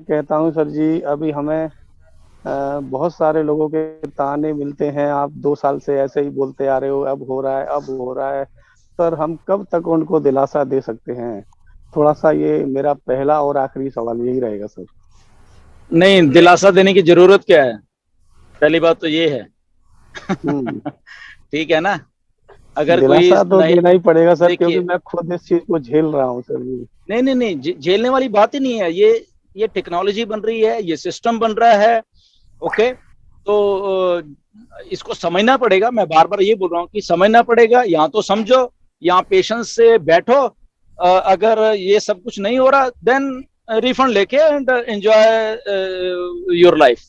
कहता हूँ सर जी, अभी हमें बहुत सारे लोगों के ताने मिलते हैं। आप 2 साल से ऐसे ही बोलते आ रहे हो, अब हो रहा है, अब हो रहा है। सर, हम कब तक उनको दिलासा दे सकते हैं? थोड़ा सा, ये मेरा पहला और आखिरी सवाल यही रहेगा सर। नहीं, दिलासा देने की जरूरत क्या है? पहली बात तो ये है। हम्म। ठीक है ना। अगर कोई दिलासा तो नहीं, देना ही पड़ेगा सर, क्योंकि देखिए, मैं खुद इस चीज को झेल रहा हूँ सर जी। नहीं नहीं नहीं, झेलने वाली बात ही नहीं है ये टेक्नोलॉजी बन रही है, ये सिस्टम बन रहा है। ओके। तो इसको समझना पड़ेगा। मैं बार बार ये बोल रहा हूँ कि समझना पड़ेगा। यहाँ तो समझो, यहाँ पेशेंस से बैठो। अगर ये सब कुछ नहीं हो रहा, देन रिफंड लेके एंड एंजॉय योर लाइफ।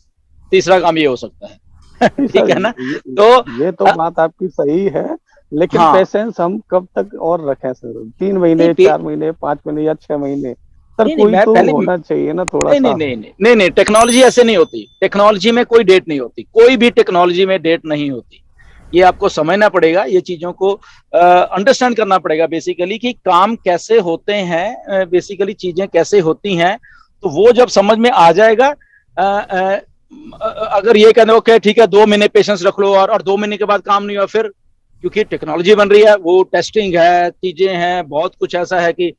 तीसरा काम ये हो सकता है। नहीं ठीक सर, है ना। ये, तो ये तो बात आपकी सही है। लेकिन हाँ। पेशेंस हम कब तक और रखें सर? तीन नहीं महीने 4 महीने, 5 महीने या 6 महीने? सर, नहीं नहीं, कोई मैं तो पहले होना चाहिए ना थोड़ा नहीं नहीं सा। नहीं नहीं नहीं नहीं, टेक्नोलॉजी ऐसे नहीं होती। टेक्नोलॉजी में कोई डेट नहीं होती, कोई भी टेक्नोलॉजी में डेट नहीं होती। ये आपको समझना पड़ेगा, ये चीजों को अंडरस्टैंड करना पड़ेगा बेसिकली, कि काम कैसे होते हैं, बेसिकली चीजें कैसे होती हैं। तो वो जब समझ में आ जाएगा, अगर ये कहते हो कि ठीक है 2 महीने पेशेंस रख लो और 2 महीने के बाद काम नहीं हुआ फिर, क्योंकि टेक्नोलॉजी बन रही है, वो टेस्टिंग है, चीजें हैं, बहुत कुछ ऐसा है कि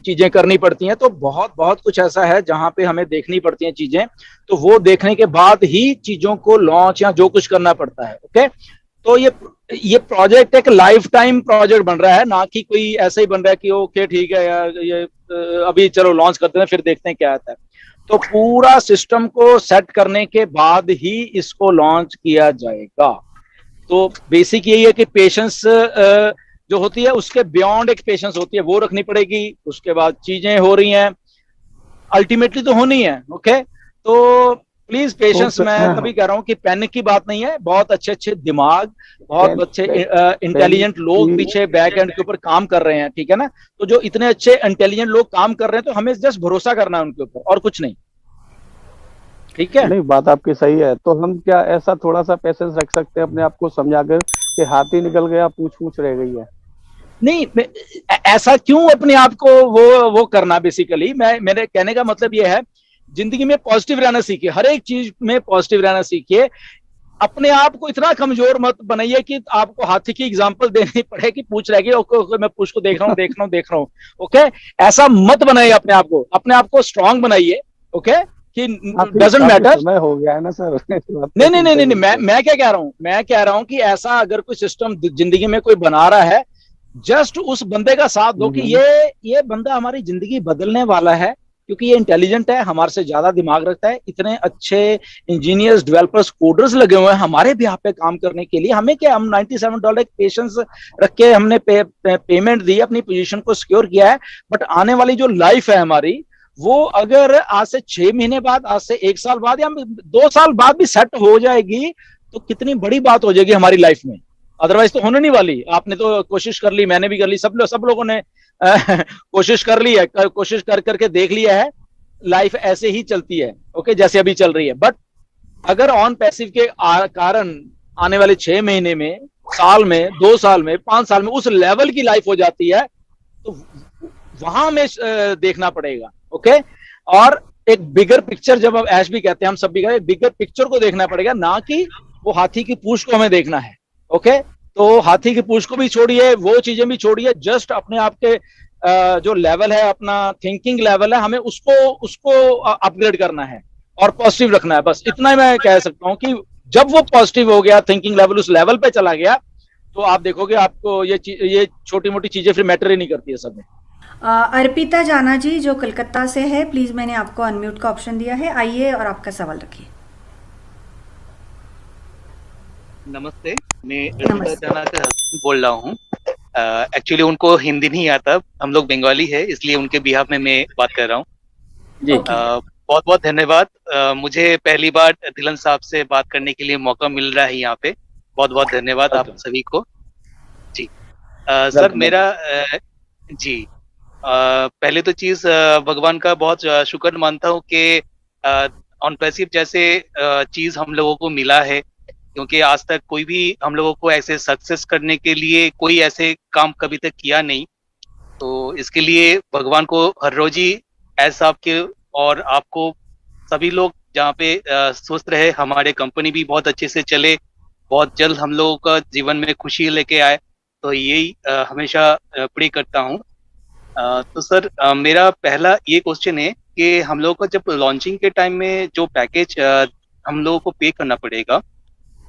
चीजें करनी पड़ती हैं। तो बहुत बहुत कुछ ऐसा है जहां पे हमें देखनी पड़ती हैं चीजें। तो वो देखने के बाद ही चीजों को लॉन्च या जो कुछ करना पड़ता है। ओके। तो ये प्रोजेक्ट एक लाइफ टाइम प्रोजेक्ट बन रहा है, ना कि कोई ऐसा ही बन रहा है कि ओके ठीक है यार, ये अभी चलो लॉन्च करते हैं फिर देखते हैं क्या आता है। तो पूरा सिस्टम को सेट करने के बाद ही इसको लॉन्च किया जाएगा। तो बेसिक यही है कि पेशेंस जो होती है उसके बियॉन्ड एक पेशेंस होती है, वो रखनी पड़ेगी। उसके बाद चीजें हो रही हैं, अल्टीमेटली तो होनी है। ओके। तो प्लीज तो पेशेंस, मैं तभी कह रहा हूँ कि पैनिक की बात नहीं है। बहुत अच्छे अच्छे दिमाग, बहुत पेन, अच्छे पे, पेन इंटेलिजेंट लोग की पीछे बैक एंड के ऊपर काम कर रहे हैं। ठीक है ना। तो जो इतने अच्छे इंटेलिजेंट लोग काम कर रहे हैं, तो हमें जस्ट भरोसा करना है उनके ऊपर, और कुछ नहीं। ठीक है। नहीं, बात आपकी सही है। तो हम क्या ऐसा थोड़ा सा पेशेंस रख सकते हैं अपने आप को समझाकर कि हाथी निकल गया, पूछ पूछ रह गई है? नहीं, ऐसा क्यों अपने आप को वो करना? बेसिकली मेरे कहने का मतलब ये है, जिंदगी में पॉजिटिव रहना सीखिए, हर एक चीज में पॉजिटिव रहना सीखिए। अपने आप को इतना कमजोर मत बनाइए कि आपको हाथी की एग्जांपल देनी पड़े कि पूछ रह गई। ओके ओके, मैं पूछ को देख रहा हूँ देख रहा हूँ देख रहा हूँ। ओके। ऐसा मत बनाइए अपने आप को, अपने आप को स्ट्रांग बनाइए। ओके। कि काफी डजेंट काफी मैटर। समय हो गया है ना सर इस बात को नहीं नहीं नहीं सुनते नहीं नहीं, सुनते। मैं क्या कह रहा हूं, मैं कह रहा हूं कि ऐसा अगर कोई सिस्टम जिंदगी में कोई बना रहा है, जस्ट उस बंदे का साथ दो कि हम्म। ये बंदा हमारी जिंदगी बदलने वाला है, क्योंकि ये इंटेलिजेंट है, हमारे से ज्यादा दिमाग रखता है, इतने अच्छे इंजीनियर्स, डेवलपर्स, कोडर्स लगे हुए हैं हमारे भी यहाँ पे काम करने के लिए। हमें क्या, हम $97 पेशेंस रख के हमने पेमेंट दी, अपनी पोजीशन को सिक्योर किया है। बट आने वाली जो लाइफ है हमारी, वो अगर आज से 6 महीने बाद, आज से 1 साल बाद, या 2 साल बाद भी सेट हो जाएगी, तो कितनी बड़ी बात हो जाएगी हमारी लाइफ में। अदरवाइज तो होने नहीं वाली। आपने तो कोशिश कर ली, मैंने भी कर ली, सब लोगों ने कोशिश कर ली है, कोशिश कर करके देख लिया है। लाइफ ऐसे ही चलती है, ओके, जैसे अभी चल रही है। बट अगर ऑन पैसिव के कारण आने वाले 6 महीने में, साल में, 2 साल में, 5 साल में उस लेवल की लाइफ हो जाती है, तो वहां हमें देखना पड़ेगा। ओके। और एक बिगर पिक्चर, जब हम ऐश भी कहते हैं, हम सब भी कहते हैं, बिगर पिक्चर को देखना पड़ेगा, ना कि वो हाथी की पूंछ को हमें देखना है। ओके। तो हाथी की पूंछ को भी छोड़िए, वो चीजें भी छोड़िए, जस्ट अपने आप के जो लेवल है, अपना थिंकिंग लेवल है, हमें उसको उसको अपग्रेड करना है और पॉजिटिव रखना है। बस इतना ही मैं कह सकता हूँ कि जब वो पॉजिटिव हो गया, थिंकिंग लेवल उस लेवल पे चला गया, तो आप देखोगे आपको ये छोटी मोटी चीजें फिर मैटर ही नहीं करती है सब में। अर्पिता जाना जी जो कलकत्ता से है, प्लीज़ मैंने आपको अनम्यूट का ऑप्शन दिया है, आइए और आपका सवाल रखिए। नमस्ते। मैं अर्पिता नमस्ते। जाना का husband बोल रहा हूँ। एक्चुअली उनको हिंदी नहीं आता, हम लोग बंगाली है, इसलिए उनके बिहाफ में मैं बात कर रहा हूँ। जी। ओके। बहुत बहुत धन्यवाद। मुझे पहली बार दिलन साहब से बात करने के लिए मौका मिल रहा है यहाँ पे। बहुत बहुत धन्यवाद आप वेलकम। सभी को। जी। सर वेलकम मेरा वेलकम। जी। पहले तो चीज भगवान का बहुत शुक्र मानता हूँ कि ऑन पैसिव जैसे चीज हम लोगों को मिला है, क्योंकि आज तक कोई भी हम लोगों को ऐसे सक्सेस करने के लिए कोई ऐसे काम कभी तक किया नहीं। तो इसके लिए भगवान को हर रोज ही ऐसा आपके और आपको सभी लोग जहाँ पे स्वस्थ रहे, हमारे कंपनी भी बहुत अच्छे से चले, बहुत जल्द हम लोगों का जीवन में खुशी लेके आए, तो यही हमेशा प्रे करता हूँ। तो सर मेरा पहला ये क्वेश्चन है कि हम लोगों को जब लॉन्चिंग के टाइम में जो पैकेज हम लोगों को पे करना पड़ेगा,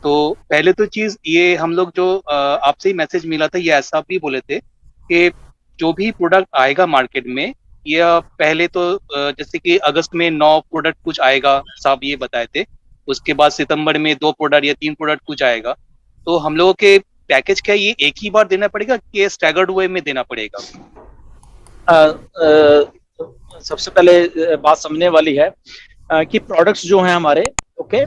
तो पहले तो चीज ये हम लोग जो आपसे ही मैसेज मिला था, ये ऐसा भी बोले थे कि जो भी प्रोडक्ट आएगा मार्केट में, या पहले तो जैसे कि अगस्त में 9 प्रोडक्ट कुछ आएगा, साहब ये बताए थे, उसके बाद सितंबर में 2 प्रोडक्ट या 3 प्रोडक्ट कुछ आएगा, तो हम लोगों के पैकेज क्या ये एक ही बार देना पड़ेगा कि स्टैगर्ड वे में देना पड़ेगा? सबसे पहले बात समझने वाली है कि प्रोडक्ट्स जो हैं हमारे ओके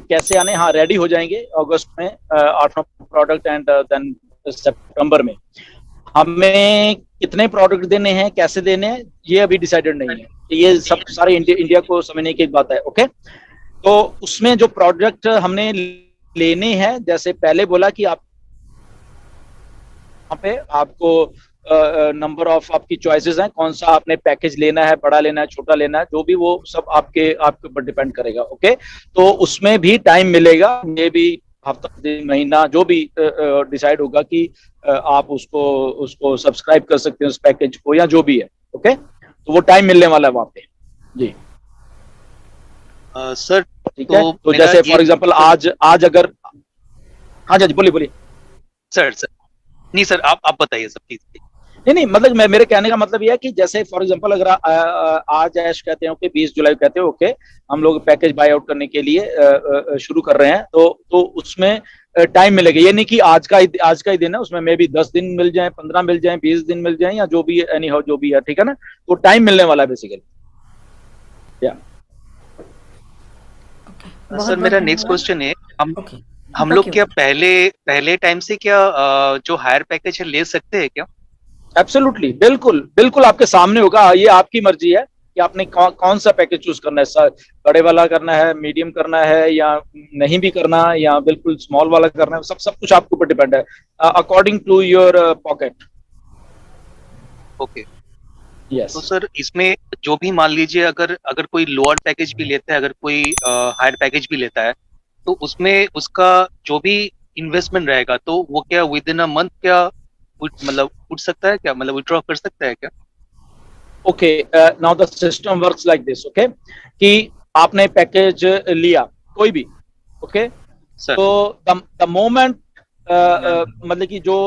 कैसे आने, हाँ रेडी हो जाएंगे अगस्त में 8 प्रोडक्ट एंड देन सितंबर में। हमें कितने प्रोडक्ट देने हैं, कैसे देने हैं, ये अभी डिसाइडेड नहीं है। ये सब सारे इंडिया को समझने की एक बात है। ओके, तो उसमें जो प्रोडक्ट हमने लेने हैं, जैसे पहले बोला कि आप यहाँ पे आपको नंबर ऑफ आपकी चॉइसेस हैं, कौन सा आपने पैकेज लेना है, बड़ा लेना है, छोटा लेना है, जो भी वो सब आपके ऊपर डिपेंड करेगा। ओके, तो उसमें भी टाइम मिलेगा, ये भी हफ्ता महीना जो भी डिसाइड होगा कि आप उसको सब्सक्राइब कर सकते हैं उस पैकेज को, या जो भी है। ओके, तो वो टाइम मिलने वाला है वहां पे जी। सर ठीक है, तो जैसे फॉर एग्जांपल आज अगर, हाँ जी बोलिए। सर नहीं सर, आप बताइए सब चीज। नहीं, मतलब मेरे कहने का मतलब यह है कि जैसे फॉर एग्जांपल अगर आज ऐश कहते हैं, ओके 20 जुलाई कहते हैं, ओके हम लोग पैकेज बाय आउट करने के लिए शुरू कर रहे हैं, तो उसमें टाइम मिलेगा। ये नहीं कि आज का ही दिन है, उसमें मे भी 10 दिन मिल जाए, 15 मिल जाए, 20 दिन मिल जाए, या जो भी एनी हाउ जो भी है, ठीक है ना, तो टाइम मिलने वाला है बेसिकली। या सर मेरा नेक्स्ट क्वेश्चन है, हम लोग क्या पहले टाइम से क्या जो हायर पैकेज है ले सकते हैं क्या? एब्सोल्युटली, बिल्कुल आपके सामने होगा, ये आपकी मर्जी है कि आपने कौन सा पैकेज चूज करना है, बड़े वाला करना है, मीडियम करना है, या नहीं भी करना, या बिल्कुल स्मॉल वाला करना है, सब कुछ आपके ऊपर डिपेंड है according to your pocket. Okay, yes. तो सर इसमें जो भी मान लीजिए अगर कोई लोअर पैकेज भी लेता है, अगर कोई हायर पैकेज भी लेता है, तो उसमें उसका जो भी इन्वेस्टमेंट रहेगा, तो वो क्या विद इन अ मंथ क्या मतलब उठ सकता है क्या, मतलब विड्रॉ कर सकता है क्या? Okay, now the system works like this. Okay, कि आपने पैकेज लिया कोई भी, ओके तो द मोमेंट मतलब कि जो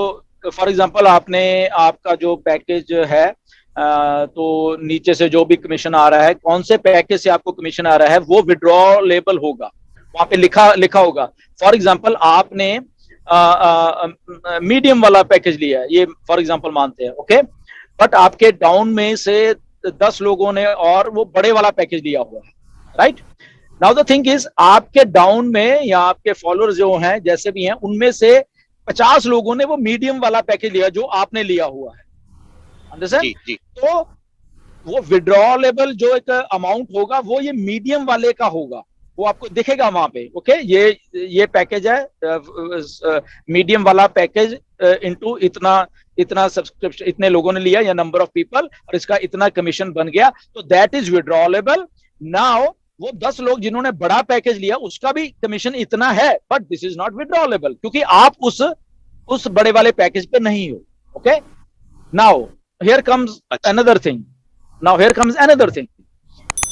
फॉर एग्जांपल आपका जो पैकेज है, तो नीचे से जो भी कमीशन आ रहा है, कौन से पैकेज से आपको कमीशन आ रहा है, वो विड्रॉलेबल होगा, वहां पे लिखा होगा। फॉर एग्जांपल आपने मीडियम वाला पैकेज लिया है, ये फॉर एग्जांपल मानते हैं, ओके, बट आपके डाउन में से 10 लोगों ने और वो बड़े वाला पैकेज लिया हुआ है, right. Now the thing is, आपके डाउन में या आपके फॉलोअर्स जो हैं, जैसे भी हैं, उनमें से 50 लोगों ने वो मीडियम वाला पैकेज लिया जो आपने लिया हुआ है, अंडरस्टैंड? तो वो विड्रॉलेबल जो एक अमाउंट होगा, वो ये मीडियम वाले का होगा, वो आपको दिखेगा वहां पे। ओके, ये पैकेज है मीडियम वाला पैकेज, इनटू इतना सब्सक्रिप्शन इतने लोगों ने लिया या नंबर ऑफ पीपल, और इसका इतना कमीशन बन गया, तो दैट इज विड्रॉलेबल। नाउ वो 10 लोग जिन्होंने बड़ा पैकेज लिया, उसका भी कमीशन इतना है, बट दिस इज नॉट विड्रॉलेबल, क्योंकि आप उस बड़े वाले पैकेज पे नहीं हो। Okay, now here comes another thing.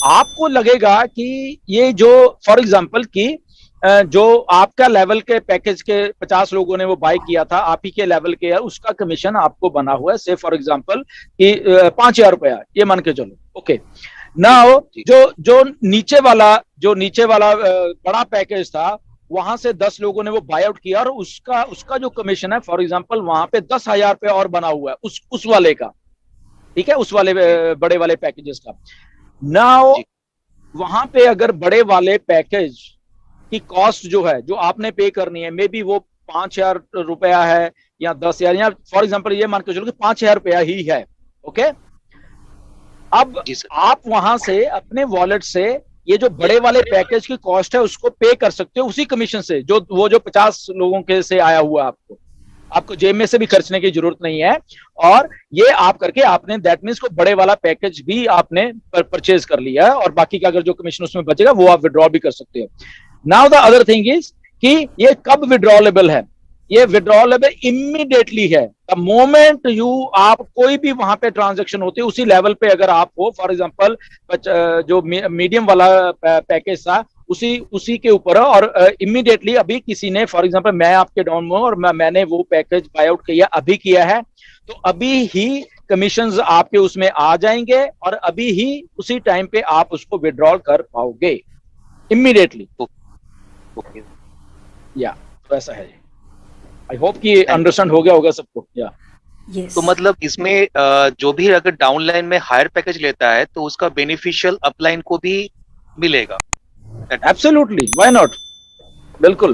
आपको लगेगा कि ये जो फॉर एग्जांपल कि जो आपका लेवल के पैकेज के 50 लोगों ने वो बाय किया था, आप ही के लेवल के है, उसका कमीशन आपको बना हुआ है, से फॉर एग्जांपल कि 5,000 रुपया, ये मान के चलो। ओके, नाउ जो नीचे वाला बड़ा पैकेज था, वहां से 10 लोगों ने वो बाय आउट किया, और उसका जो कमीशन है, फॉर एग्जांपल वहां पे 10,000 रुपया और बना हुआ है उस वाले का, ठीक है, उस वाले बड़े वाले पैकेजेस का। नाउ वहां पे अगर बड़े वाले पैकेज की कॉस्ट जो है, जो आपने पे करनी है, मे बी वो 5,000 रुपया है या 10,000, या फॉर एग्जांपल ये मान के चलो कि 5,000 रुपया ही है। ओके, अब आप वहां से अपने वॉलेट से ये जो बड़े वाले पैकेज की कॉस्ट है उसको पे कर सकते हो, उसी कमीशन से जो 50 लोगों के से आया हुआ है आपको। आपको जेब में से भी खर्चने की जरूरत नहीं है, और ये आप करके आपने दैट मीन्स को बड़े वाला पैकेज भी आपने परचेज कर लिया है, और बाकी का अगर जो कमीशन उसमें बचेगा वो आप विड्रॉ भी कर सकते हो। Now the other thing is कि ये कब विड्रॉलेबल है, ये विड्रॉलेबल इमीडिएटली है। द मोमेंट यू, आप कोई भी वहां पे ट्रांजेक्शन होती है उसी लेवल पे अगर आप हो, फॉर एग्जांपल जो मीडियम वाला पैकेज था उसी के ऊपर है, और इमीडिएटली अभी किसी ने, फॉर एग्जांपल मैं आपके डाउन में हूं और मैंने वो पैकेज बाय आउट किया है, तो अभी ही कमीशंस आपके उसमें आ जाएंगे और अभी ही उसी टाइम पे आप उसको विड्रॉल कर पाओगे इमीडिएटली। या तो ऐसा है। आई होप कि अंडरस्टैंड हो गया होगा सबको। या yes. तो मतलब इसमें जो भी अगर डाउनलाइन में हायर पैकेज लेता है तो उसका बेनिफिशियल अपलाइन को भी मिलेगा। एब्सोल्युटली, व्हाई नॉट, बिल्कुल।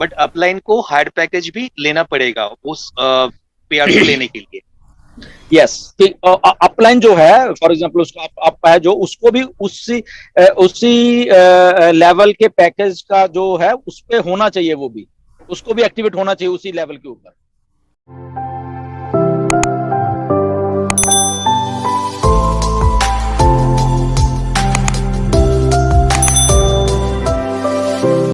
बट अपलाइन को हायर पैकेज भी लेना पड़ेगा उस पेआउट को लेने के लिए। यस, अपलाइन जो है फॉर एग्जांपल उसका अप है जो, उसको भी उसी लेवल के पैकेज का जो है उस पे होना चाहिए, वो भी उसको भी एक्टिवेट होना चाहिए उसी लेवल के ऊपर।